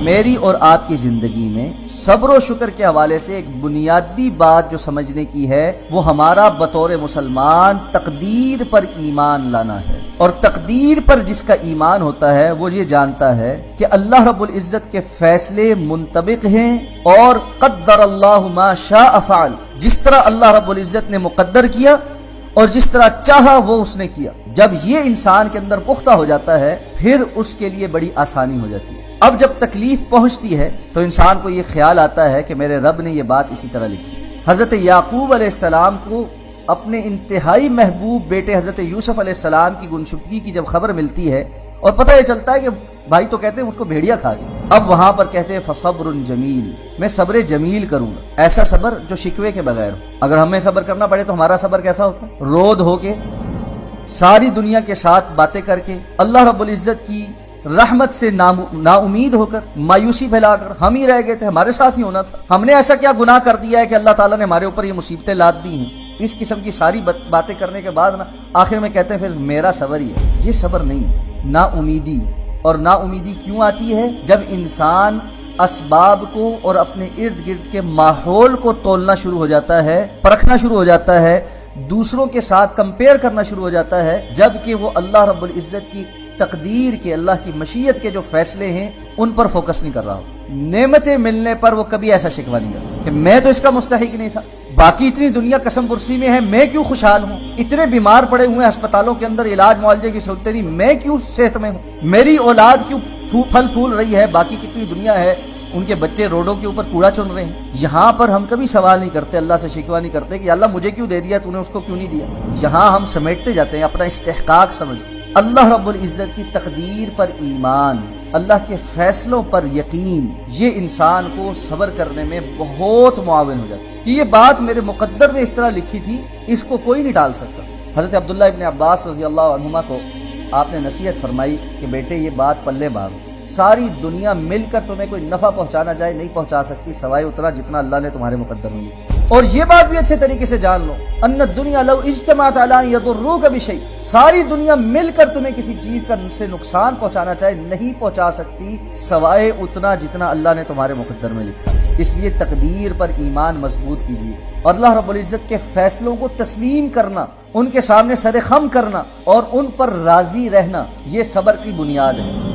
میری اور آپ کی زندگی میں صبر و شکر کے حوالے سے ایک بنیادی بات جو سمجھنے کی ہے وہ ہمارا بطور مسلمان تقدیر پر ایمان لانا ہے، اور تقدیر پر جس کا ایمان ہوتا ہے وہ یہ جانتا ہے کہ اللہ رب العزت کے فیصلے منطبق ہیں، اور قدر اللہ ما شاء فعل، جس طرح اللہ رب العزت نے مقدر کیا اور جس طرح چاہا وہ اس نے کیا۔ جب یہ انسان کے اندر پختہ ہو جاتا ہے پھر اس کے لیے بڑی آسانی ہو جاتی ہے۔ اب جب تکلیف پہنچتی ہے تو انسان کو یہ خیال آتا ہے کہ میرے رب نے یہ بات اسی طرح لکھی۔ حضرت یعقوب علیہ السلام کو اپنے انتہائی محبوب بیٹے حضرت یوسف علیہ السلام کی گمشدگی کی جب خبر ملتی ہے اور پتہ یہ چلتا ہے کہ بھائی تو کہتے ہیں اس کو بھیڑیا کھا گیا، اب وہاں پر کہتے ہیں فصبر جمیل، میں صبر جمیل کروں گا، ایسا صبر جو شکوے کے بغیر ہو۔ اگر ہمیں صبر کرنا پڑے تو ہمارا صبر کیسا ہوتا ہے؟ رود ہو کے ساری دنیا کے ساتھ باتیں کر کے اللہ رب العزت کی رحمت سے نا امید ہو کر مایوسی پھیلا کر ہم ہی رہ گئے تھے، ہمارے ساتھ ہی ہونا تھا، ہم نے ایسا کیا گناہ کر دیا ہے کہ اللہ تعالیٰ نے ہمارے اوپر یہ مصیبتیں لاد دی ہیں۔ اس قسم کی ساری باتیں کرنے کے بعد نا آخر میں کہتے ہیں پھر میرا صبر ہی ہے۔ یہ صبر نہیں ہے، نا امیدی۔ اور نا امیدی کیوں آتی ہے؟ جب انسان اسباب کو اور اپنے ارد گرد کے ماحول کو تولنا شروع ہو جاتا ہے، پرکھنا شروع ہو جاتا ہے، دوسروں کے ساتھ کمپیئر کرنا شروع ہو جاتا ہے، جبکہ وہ اللہ رب العزت کی تقدیر کے، اللہ کی مشیت کے جو فیصلے ہیں ان پر فوکس نہیں کر رہا ہوتا۔ نعمتیں ملنے پر وہ کبھی ایسا شکوہ نہیں کرتا کہ میں تو اس کا مستحق نہیں تھا، باقی اتنی دنیا قسم پرسی میں ہے، میں کیوں خوشحال ہوں؟ اتنے بیمار پڑے ہوئے ہسپتالوں کے اندر علاج معالجے کی سہولتیں نہیں، میں کیوں صحت میں ہوں؟ میری اولاد کیوں پھل پھول رہی ہے، باقی کتنی دنیا ہے ان کے بچے روڈوں کے اوپر کوڑا چن رہے ہیں۔ یہاں پر ہم کبھی سوال نہیں کرتے، اللہ سے شکوہ نہیں کرتے کہ اللہ مجھے کیوں دے دیا، تو نے اس کو کیوں نہیں دیا۔ یہاں ہم سمیٹتے جاتے ہیں اپنا استحقاق سمجھ۔ اللہ رب العزت کی تقدیر پر ایمان، اللہ کے فیصلوں پر یقین، یہ انسان کو صبر کرنے میں بہت معاون ہو جاتا ہے کہ یہ بات میرے مقدر میں اس طرح لکھی تھی، اس کو کوئی نہیں ڈال سکتا تھا۔ حضرت عبداللہ ابن عباس رضی اللہ عنہما کو آپ نے نصیحت فرمائی کہ بیٹے یہ بات پلے باندھو، ساری دنیا مل کر تمہیں کوئی نفع پہنچانا چاہے نہیں پہنچا سکتی سوائے اتنا جتنا اللہ نے تمہارے مقدر میں لکھا۔ اور یہ بات بھی اچھے طریقے سے جان لو، ان الدنیا لو اجتمعت علی ان یضروک بشیء، ساری دنیا مل کر تمہیں کسی چیز کا سے نقصان پہنچانا چاہے نہیں پہنچا سکتی سوائے اتنا جتنا اللہ نے تمہارے مقدر میں لکھا۔ اس لیے تقدیر پر ایمان مضبوط کیجیے، اور اللہ رب العزت کے فیصلوں کو تسلیم کرنا، ان کے سامنے سر خم کرنا اور ان پر راضی رہنا، یہ صبر کی بنیاد ہے۔